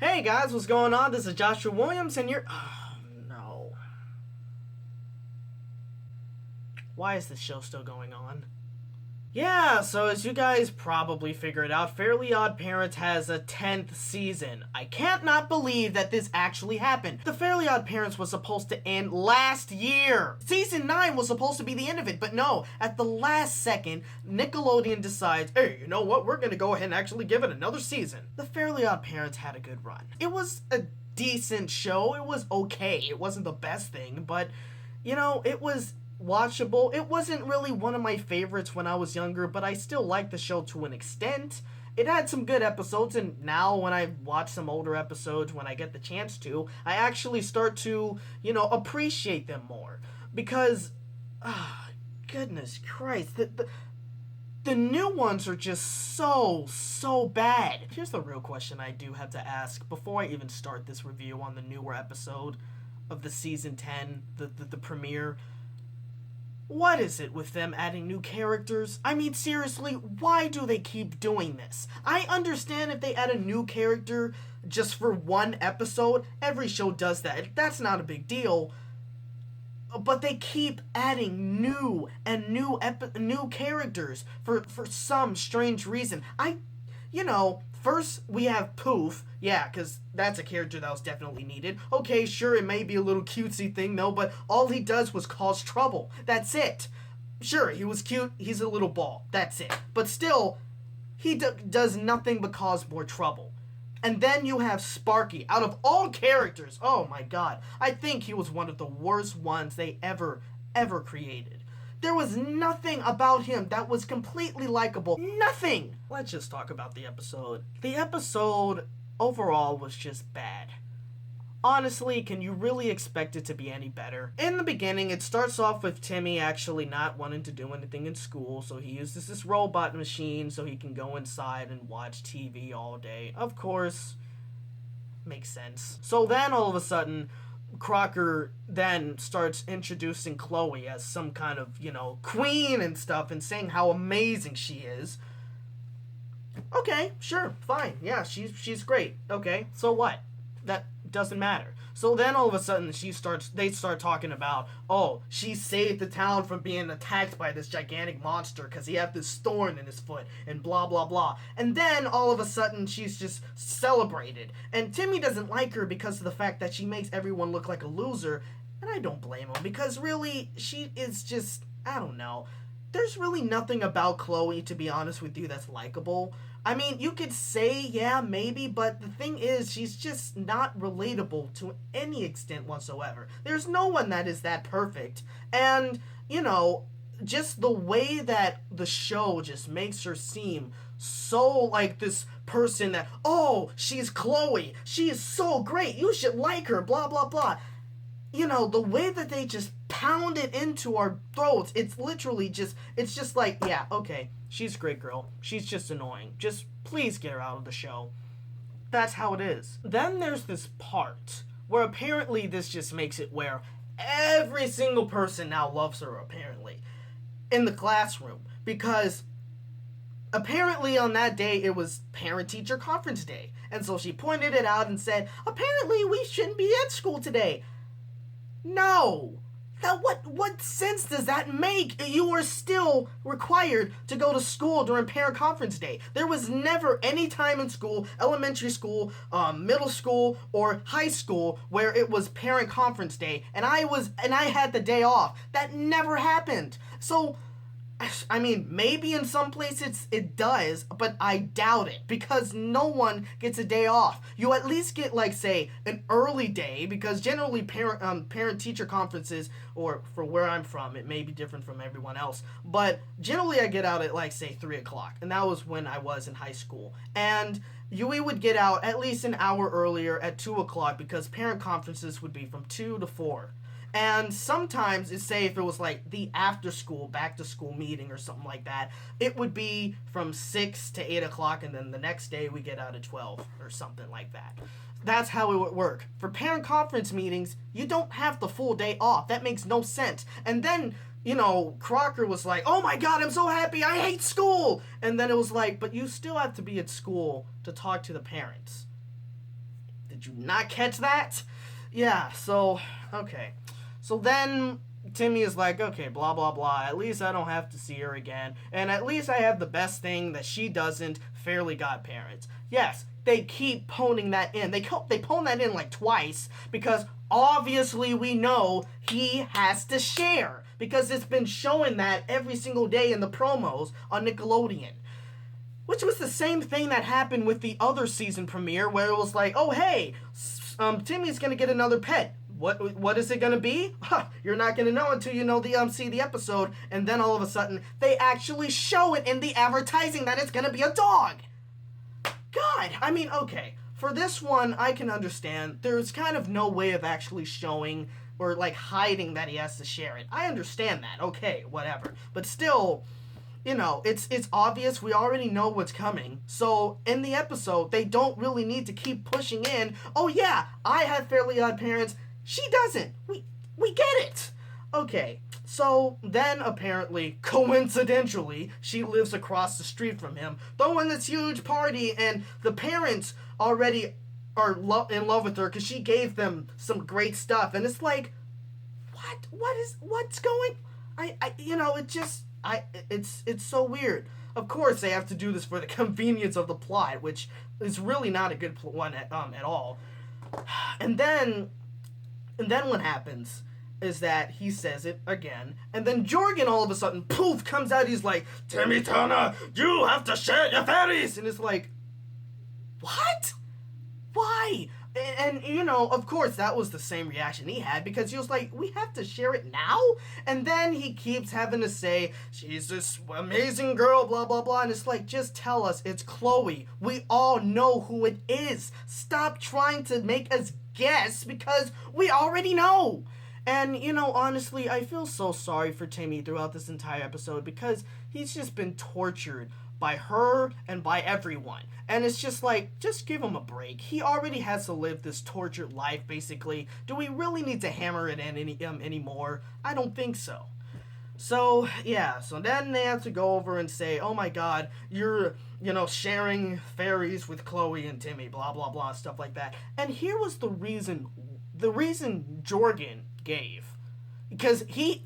Hey guys, what's going on? This is Joshua Williams and you're... Oh no. Why is this show still going on? Yeah, so as you guys probably figured out, Fairly OddParents has a 10th season. I can't not believe that this actually happened. The Fairly OddParents was supposed to end last year. Season 9 was supposed to be the end of it, but no, at the last second, Nickelodeon decides, hey, you know what, we're gonna go ahead and actually give it another season. The Fairly OddParents had a good run. It was a decent show, it was okay. It wasn't the best thing, but, you know, it was watchable. It wasn't really one of my favorites when I was younger, but I still liked the show to an extent. It had some good episodes, and now when I watch some older episodes, when I get the chance to, I actually start to, appreciate them more. Because, goodness Christ, the new ones are just so bad. Here's the real question I do have to ask before I even start this review on the newer episode of the season 10, the premiere. What is it with them adding new characters? I mean, seriously, why do they keep doing this? I understand if they add a new character just for one episode. Every show does that. That's not a big deal. But they keep adding new characters for some strange reason. First we have Poof. Yeah, because that's a character that was definitely needed. Okay, sure, it may be a little cutesy thing, though, but all he does was cause trouble. That's it. Sure, he was cute. He's a little ball. That's it. But still, he does nothing but cause more trouble. And then you have Sparky. Out of all characters, oh my god, I think he was one of the worst ones they ever created. There was nothing about him that was completely likable. Nothing! Let's just talk about the episode. The episode overall was just bad. Honestly, can you really expect it to be any better? In the beginning, it starts off with Timmy actually not wanting to do anything in school, so he uses this robot machine so he can go inside and watch TV all day. Of course, makes sense. So then all of a sudden, Crocker then starts introducing Chloe as some kind of, queen and stuff and saying how amazing she is. Okay, sure, fine. Yeah, she's great. Okay, so what? That doesn't matter. So then all of a sudden they start talking about, oh, she saved the town from being attacked by this gigantic monster because he had this thorn in his foot and blah blah blah. And then all of a sudden she's just celebrated. And Timmy doesn't like her because of the fact that she makes everyone look like a loser. And I don't blame him because really she is just, I don't know. There's really nothing about Chloe, to be honest with you, that's likable. I mean, you could say, yeah, maybe, but the thing is, she's just not relatable to any extent whatsoever. There's no one that is that perfect. And, just the way that the show just makes her seem so like this person that, oh, she's Chloe. She is so great. You should like her, blah, blah, blah. The way that they just pound it into our throats, it's literally just, it's just like, yeah, okay, she's a great girl. She's just annoying. Just please get her out of the show. That's how it is. Then there's this part where apparently this just makes it where every single person now loves her, apparently, in the classroom. Because apparently on that day it was parent-teacher conference day. And so she pointed it out and said, apparently we shouldn't be at school today. No! Now what sense does that make? You are still required to go to school during parent conference day. There was never any time in school, elementary school, middle school, or high school where it was parent conference day and I had the day off. That never happened. So I mean, maybe in some places it does, but I doubt it, because no one gets a day off. You at least get, like, say, an early day, because generally parent-teacher conferences, or for where I'm from, it may be different from everyone else, but generally I get out at, like, say, 3 o'clock, and that was when I was in high school. And we would get out at least an hour earlier at 2 o'clock, because parent conferences would be from 2 to 4. And sometimes, say if it was like the after school, back to school meeting or something like that, it would be from 6 to 8 o'clock, and then the next day we get out at 12 or something like that. That's how it would work. For parent conference meetings, you don't have the full day off. That makes no sense. And then, Crocker was like, oh my god, I'm so happy, I hate school! And then it was like, but you still have to be at school to talk to the parents. Did you not catch that? Yeah, so, okay. So then Timmy is like, okay, blah, blah, blah. At least I don't have to see her again. And at least I have the best thing that she doesn't, Fairly Godparents. Yes, they keep poning that in. They pone that in like twice because obviously we know he has to share because it's been showing that every single day in the promos on Nickelodeon. Which was the same thing that happened with the other season premiere where it was like, oh, hey, Timmy's going to get another pet. What is it going to be? Huh, you're not going to know until you know see the episode. And then all of a sudden, they actually show it in the advertising that it's going to be a dog. God, I mean, okay. For this one, I can understand. There's kind of no way of actually showing or, like, hiding that he has to share it. I understand that. Okay, whatever. But still, you know, it's obvious. We already know what's coming. So, in the episode, they don't really need to keep pushing in, oh, yeah, I have Fairly OddParents. She doesn't. We get it. Okay, so then apparently, coincidentally, she lives across the street from him, throwing this huge party, and the parents already are in love with her because she gave them some great stuff, and it's like, what's going? It's so weird. Of course, they have to do this for the convenience of the plot, which is really not a good one at all. And then what happens is that he says it again, and then Jorgen all of a sudden, poof, comes out, he's like, Timmy Turner, you have to share your fairies! And it's like, what? Why? And, you know, of course, that was the same reaction he had, because he was like, we have to share it now? And then he keeps having to say, she's this amazing girl, blah, blah, blah, and it's like, just tell us, it's Chloe. We all know who it is. Stop trying to make us guess, because we already know. And, you know, honestly, I feel so sorry for Timmy throughout this entire episode, because he's just been tortured by her and by everyone. And it's just like, just give him a break. He already has to live this tortured life, basically. Do we really need to hammer it in anymore? I don't think so. So, yeah, so then they have to go over and say, oh my god, you're, you know, sharing fairies with Chloe and Timmy, blah, blah, blah, stuff like that. And here was the reason Jorgen gave. Because he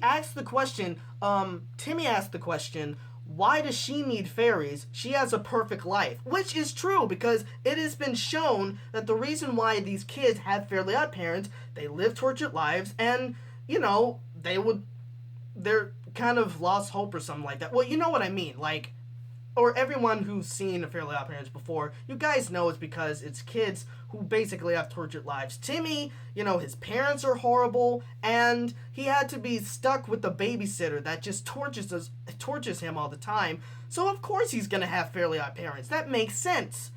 asked the question, Timmy asked the question, why does she need fairies? She has a perfect life. Which is true, because it has been shown that the reason why these kids have Fairly OddParents, they live tortured lives, and, you know, they're kind of lost hope or something like that. Well, you know what I mean, like, or everyone who's seen Fairly OddParents before, you guys know it's because it's kids who basically have tortured lives. Timmy, you know, his parents are horrible, and he had to be stuck with the babysitter that just tortures him all the time. So of course he's gonna have Fairly OddParents. That makes sense.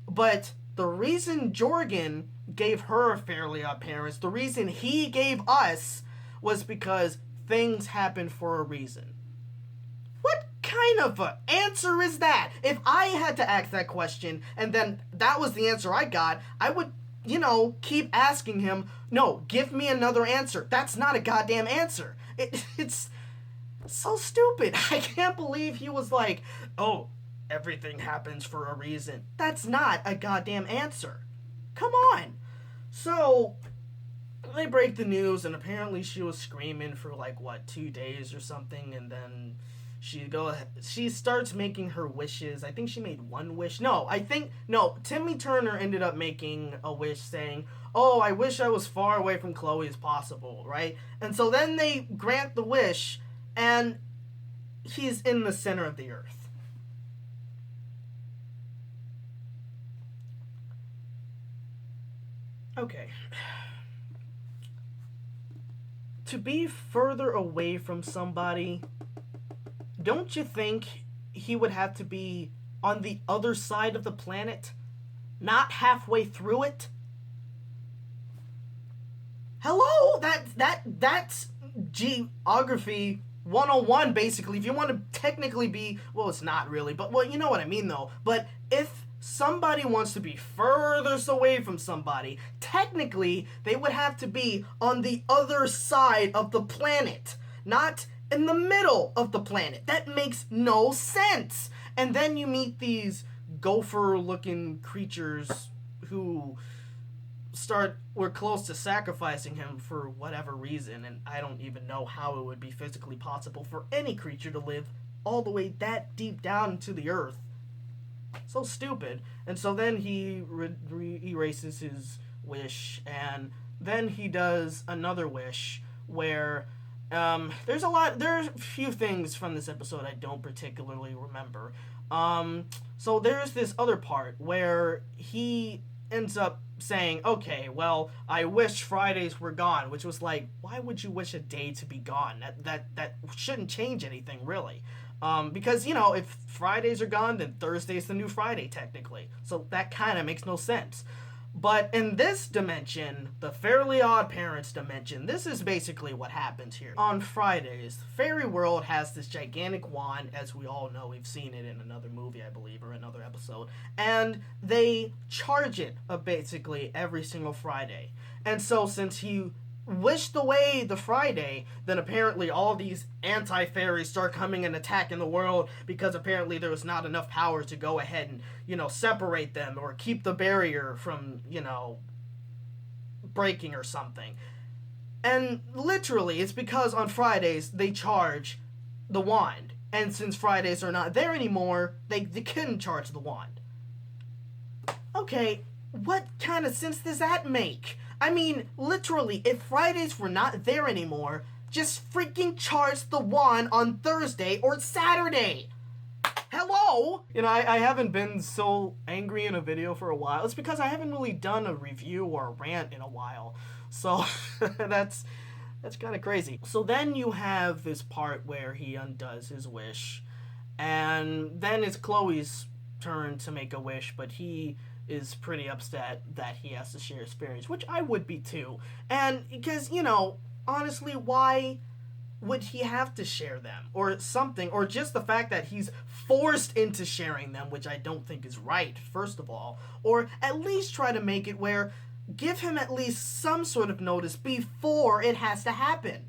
But the reason Jorgen gave her Fairly OddParents, the reason he gave us, was because things happen for a reason. What kind of an answer is that? If I had to ask that question and then that was the answer I got, I would, you know, keep asking him, no, give me another answer. That's not a goddamn answer. It's so stupid. I can't believe he was like, oh, everything happens for a reason. That's not a goddamn answer. Come on. So they break the news, and apparently she was screaming for like, 2 days or something, and then she starts making her wishes. I think she made one wish. No, Timmy Turner ended up making a wish saying, oh, I wish I was far away from Chloe as possible, right? And so then they grant the wish, and he's in the center of the earth. Okay. To be further away from somebody, don't you think he would have to be on the other side of the planet? Not halfway through it? Hello? That's geography 101, basically. If you want to technically be, well, it's not really, but, well, you know what I mean, though. But if somebody wants to be furthest away from somebody, technically, they would have to be on the other side of the planet, not in the middle of the planet. That makes no sense. And then you meet these gopher-looking creatures who were close to sacrificing him for whatever reason, and I don't even know how it would be physically possible for any creature to live all the way that deep down into the earth. So stupid. And so then he erases his wish, and then he does another wish where there's a few things from this episode I don't particularly remember. So there's this other part where he ends up saying, okay, well, I wish Fridays were gone, which was like, why would you wish a day to be gone? That shouldn't change anything, really. Because, you know, if Fridays are gone, then Thursday's the new Friday, technically. So that kind of makes no sense. But in this dimension, the Fairly OddParents dimension, this is basically what happens here. On Fridays, Fairy World has this gigantic wand, as we all know. We've seen it in another movie, I believe, or another episode. And they charge it basically every single Friday. And so since he wished away the Friday, then apparently all these anti-fairies start coming and attacking the world because apparently there was not enough power to go ahead and, you know, separate them or keep the barrier from, you know, breaking or something. And literally, it's because on Fridays they charge the wand. And since Fridays are not there anymore, they couldn't charge the wand. Okay, what kind of sense does that make? I mean, literally, if Fridays were not there anymore, just freaking charge the wand on Thursday or Saturday. Hello? You know, I haven't been so angry in a video for a while. It's because I haven't really done a review or a rant in a while. So, that's kind of crazy. So then you have this part where he undoes his wish. And then it's Chloe's turn to make a wish, but he is pretty upset that he has to share his fairies, which I would be too. And because, you know, honestly, why would he have to share them or something, or just the fact that he's forced into sharing them, which I don't think is right, first of all, or at least try to make it where give him at least some sort of notice before it has to happen,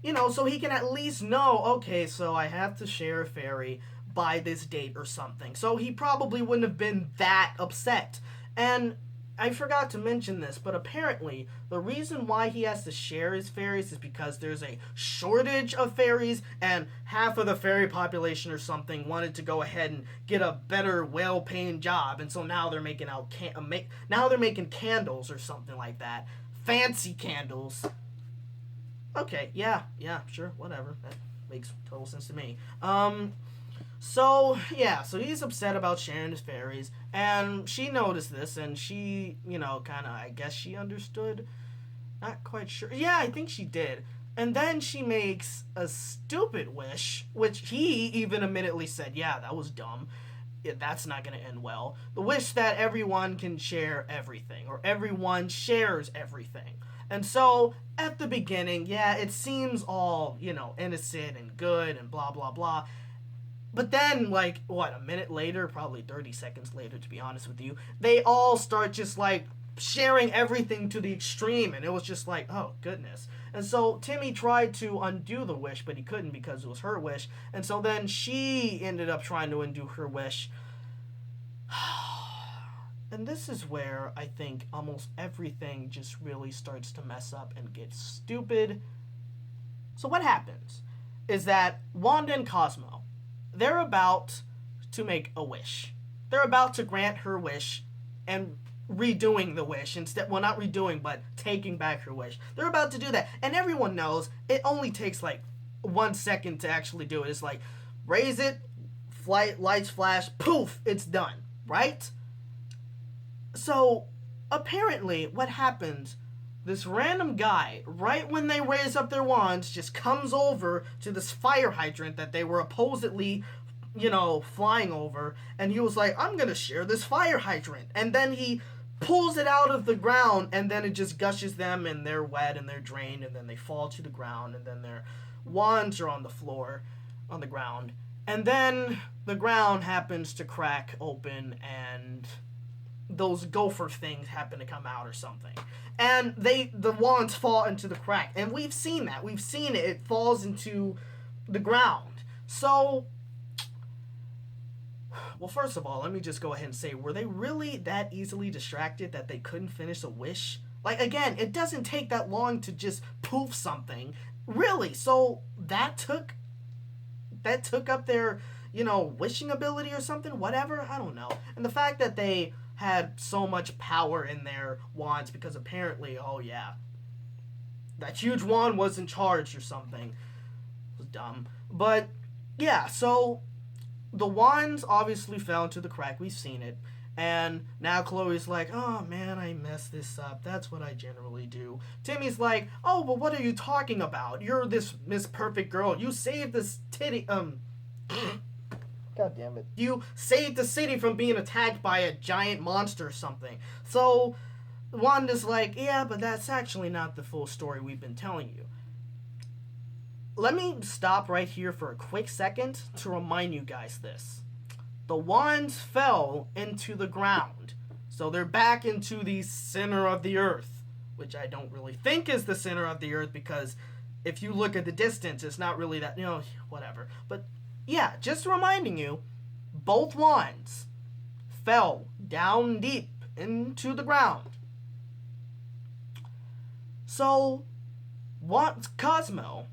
you know, so he can at least know, okay, so I have to share a fairy by this date or something. So he probably wouldn't have been that upset. And I forgot to mention this, but apparently the reason why he has to share his fairies is because there's a shortage of fairies and half of the fairy population or something wanted to go ahead and get a better, well-paying job, and so now they're making candles or something like that. Fancy candles. Okay, yeah, sure, whatever. That makes total sense to me. So, yeah, so he's upset about sharing his fairies, and she noticed this, and she, you know, kind of, I guess she understood. Not quite sure. Yeah, I think she did. And then she makes a stupid wish, which he even admittedly said, yeah, that was dumb. Yeah, that's not going to end well. The wish that everyone can share everything, or everyone shares everything. And so, at the beginning, yeah, it seems all, you know, innocent and good and blah, blah, blah. But then, like, what, a minute later, probably 30 seconds later, to be honest with you, they all start just, like, sharing everything to the extreme, and it was just like, oh, goodness. And so Timmy tried to undo the wish, but he couldn't because it was her wish, and so then she ended up trying to undo her wish. And this is where I think almost everything just really starts to mess up and get stupid. So what happens is that Wanda and Cosmo, they're about to make a wish. They're about to grant her wish and redoing the wish instead. Well, not redoing, but taking back her wish. They're about to do that. And everyone knows it only takes like 1 second to actually do it. It's like, raise it, lights flash, poof, it's done. Right? So, apparently, what happens, this random guy, right when they raise up their wands, just comes over to this fire hydrant that they were supposedly, you know, flying over, and he was like, I'm gonna share this fire hydrant. And then he pulls it out of the ground, and then it just gushes them, and they're wet, and they're drained, and then they fall to the ground, and then their wands are on the floor, on the ground. And then the ground happens to crack open, and those gopher things happen to come out or something. And the wands fall into the crack. And we've seen that. We've seen it. It falls into the ground. So, Well, first of all, let me just go ahead and say, were they really that easily distracted that they couldn't finish a wish? Like, again, it doesn't take that long to just poof something. Really? So that took up their, wishing ability or something? Whatever? I don't know. And the fact that they had so much power in their wands because apparently, oh yeah, that huge wand was in charge or something. It was dumb. But, yeah, so the wands obviously fell into the crack. We've seen it. And now Chloe's like, oh man, I messed this up. That's what I generally do. Timmy's like, oh, but what are you talking about? You're this Miss Perfect girl. You saved this titty, God damn it. You saved the city from being attacked by a giant monster or something. So Wanda's like, yeah, but that's actually not the full story we've been telling you. Let me stop right here for a quick second to remind you guys this. The wands fell into the ground. So they're back into the center of the earth, which I don't really think is the center of the earth because if you look at the distance, it's not really that, whatever. But yeah, just reminding you, both wands fell down deep into the ground. So, Cosmo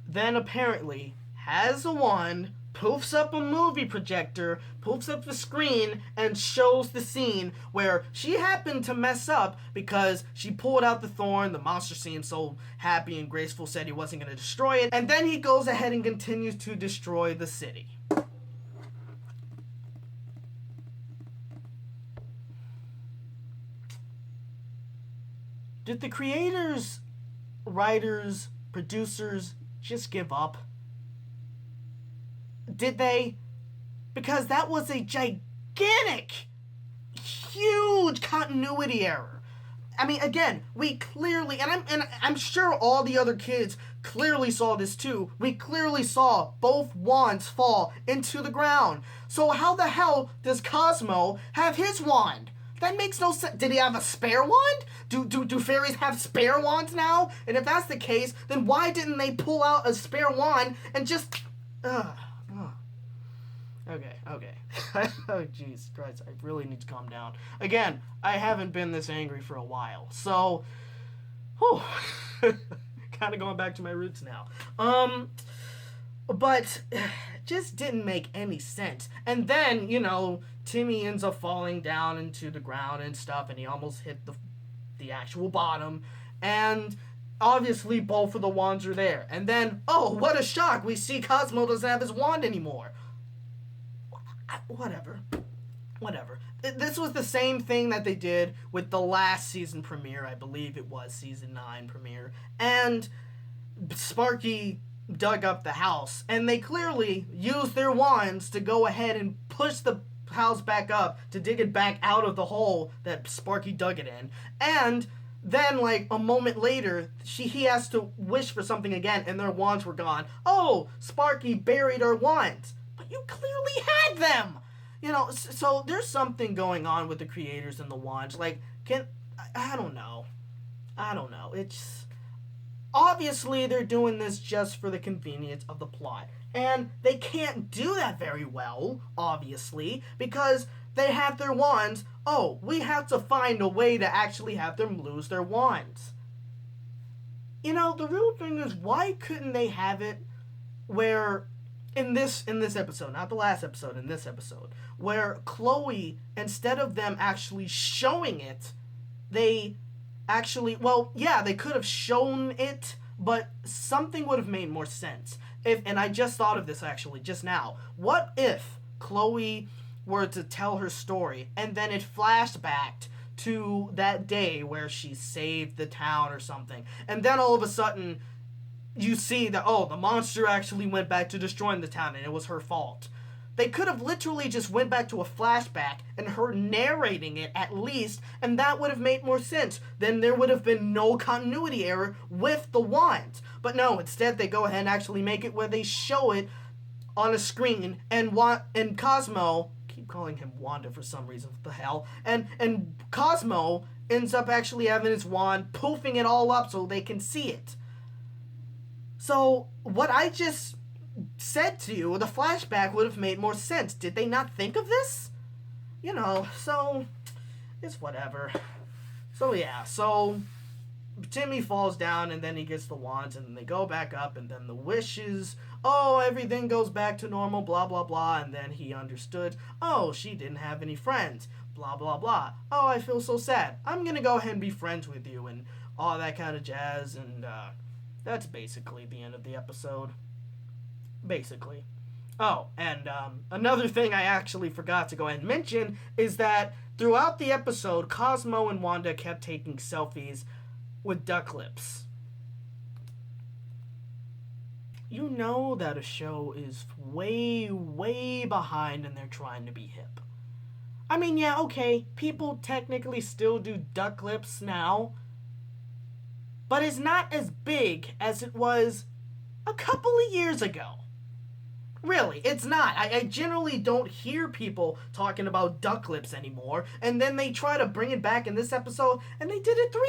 then apparently has a wand, poofs up a movie projector, poofs up the screen, and shows the scene where she happened to mess up because she pulled out the thorn. The monster seemed so happy and graceful, said he wasn't going to destroy it, and then he goes ahead and continues to destroy the city. Did the creators, writers, producers just give up? Did they? Because that was a gigantic, huge continuity error. I mean, again, we clearly, and I'm sure all the other kids clearly saw this too. We clearly saw both wands fall into the ground. So how the hell does Cosmo have his wand? That makes no sense. Did he have a spare wand? Do fairies have spare wands now? And if that's the case, then why didn't they pull out a spare wand and just... Okay. Oh, jeez Christ, I really need to calm down. Again, I haven't been this angry for a while, so... Whew. Kind of going back to my roots now. But it just didn't make any sense. And then, Timmy ends up falling down into the ground and stuff, and he almost hit the actual bottom. And obviously both of the wands are there. And then, oh, what a shock, we see Cosmo doesn't have his wand anymore. Whatever. This was the same thing that they did with the last season premiere. I believe it was season 9 premiere. And Sparky dug up the house, and they clearly used their wands to go ahead and push the house back up to dig it back out of the hole that Sparky dug it in. And then, like, a moment later, he has to wish for something again, and their wands were gone. Oh, Sparky buried our wands. But you clearly had them! So there's something going on with the creators and the wands. Like, I don't know. It's... Obviously, they're doing this just for the convenience of the plot. And they can't do that very well, obviously, because they have their wands. Oh, we have to find a way to actually have them lose their wands. The real thing is, why couldn't they have it where, in this episode, not the last episode, in this episode, where Chloe, instead of them actually showing it, they actually, well, yeah, they could have shown it, but something would have made more sense. And I just thought of this actually just now. What if Chloe were to tell her story and then it flashed back to that day where she saved the town or something, and then all of a sudden you see that, oh, the monster actually went back to destroying the town and it was her fault. They could have literally just went back to a flashback and her narrating it at least, and that would have made more sense. Then there would have been no continuity error with the wands. But no, instead they go ahead and actually make it where they show it on a screen, and Cosmo, keep calling him Wanda for some reason, what the hell, and Cosmo ends up actually having his wand, poofing it all up so they can see it. So what I just said to you, the flashback would have made more sense. Did they not think of this? You know, so it's whatever. So yeah, so Timmy falls down and then he gets the wands and then they go back up and then the wishes, oh, everything goes back to normal, blah, blah, blah. And then he understood, oh, she didn't have any friends, blah, blah, blah. Oh, I feel so sad. I'm going to go ahead and be friends with you and all that kind of jazz. And that's basically the end of the episode. Basically. Oh, and another thing I actually forgot to go ahead and mention is that throughout the episode, Cosmo and Wanda kept taking selfies with duck lips. You know that a show is way, way behind and they're trying to be hip. I mean, yeah, okay, people technically still do duck lips now, but it's not as big as it was a couple of years ago. Really, it's not. I generally don't hear people talking about duck lips anymore, and then they try to bring it back in this episode, and they did it 3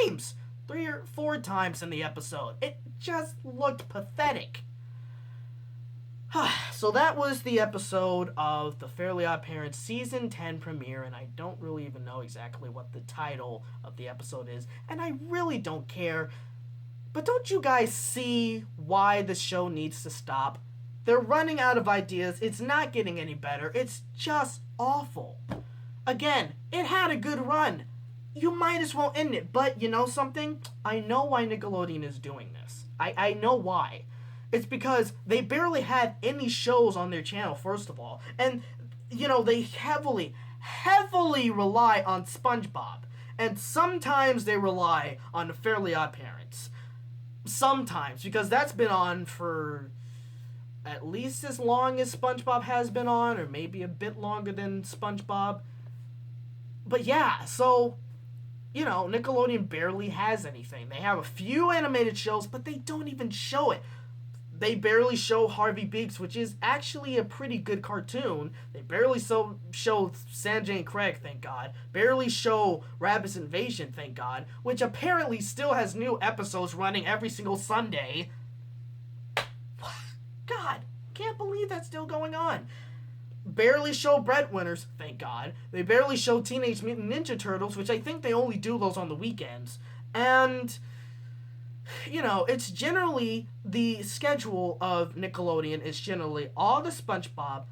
times. 3 or 4 times in the episode. It just looked pathetic. So that was the episode of the Fairly OddParents Season 10 premiere, and I don't really even know exactly what the title of the episode is, and I really don't care. But don't you guys see why the show needs to stop? They're running out of ideas. It's not getting any better. It's just awful. Again, it had a good run. You might as well end it. But you know something? I know why Nickelodeon is doing this. I know why. It's because they barely had any shows on their channel, first of all. And, you know, they heavily rely on SpongeBob. And sometimes they rely on the Fairly OddParents. Sometimes, because that's been on for at least as long as SpongeBob has been on, or maybe a bit longer than SpongeBob. But yeah, so, you know, Nickelodeon barely has anything. They have a few animated shows, but they don't even show it. They barely show Harvey Beaks, which is actually a pretty good cartoon. They barely show Sanjay and Craig, thank God. Barely show Rabbids Invasion, thank God. Which apparently still has new episodes running every single Sunday. God, can't believe that's still going on. Barely show Breadwinners, thank God. They barely show Teenage Mutant Ninja Turtles, which I think they only do those on the weekends. And, you know, it's generally the schedule of Nickelodeon is generally all the SpongeBob,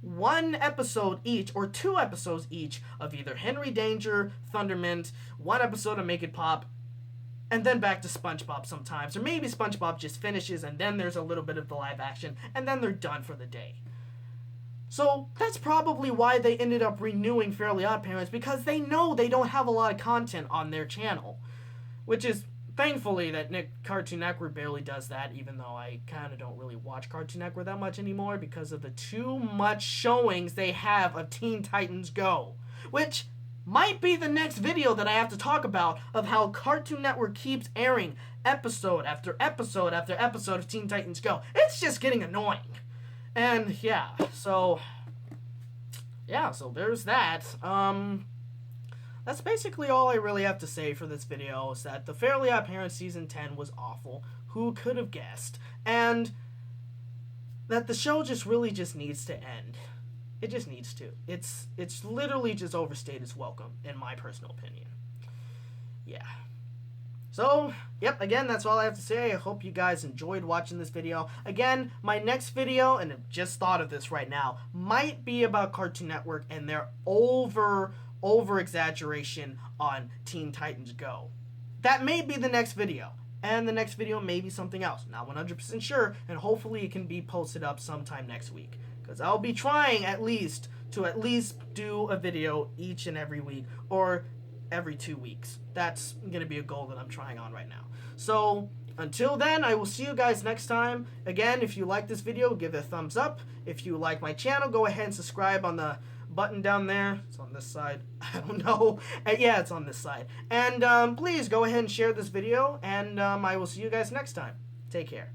1 episode each, or 2 episodes each of either Henry Danger, Thundermint, 1 episode of Make It Pop, and then back to SpongeBob sometimes. Or maybe SpongeBob just finishes and then there's a little bit of the live action and then they're done for the day. So that's probably why they ended up renewing Fairly OddParents, because they know they don't have a lot of content on their channel. Which is, thankfully, that Cartoon Network barely does that, even though I kind of don't really watch Cartoon Network that much anymore because of the too much showings they have of Teen Titans Go. Which might be the next video that I have to talk about of how Cartoon Network keeps airing episode after episode after episode of Teen Titans Go. It's just getting annoying. And yeah, so there's that. That's basically all I really have to say for this video, is that the Fairly OddParents Season 10 was awful. Who could have guessed? And that the show just really just needs to end. It just needs to. It's literally just overstayed its welcome, in my personal opinion. Yeah. So, yep, again, that's all I have to say. I hope you guys enjoyed watching this video. Again, my next video, and I've just thought of this right now, might be about Cartoon Network and their over-exaggeration on Teen Titans Go. That may be the next video. And the next video may be something else. Not 100% sure, and hopefully it can be posted up sometime next week. Because I'll be trying to do a video each and every week, or every 2 weeks. That's going to be a goal that I'm trying on right now. So, until then, I will see you guys next time. Again, if you like this video, give it a thumbs up. If you like my channel, go ahead and subscribe on the button down there. It's on this side. I don't know. Yeah, it's on this side. And please go ahead and share this video, and I will see you guys next time. Take care.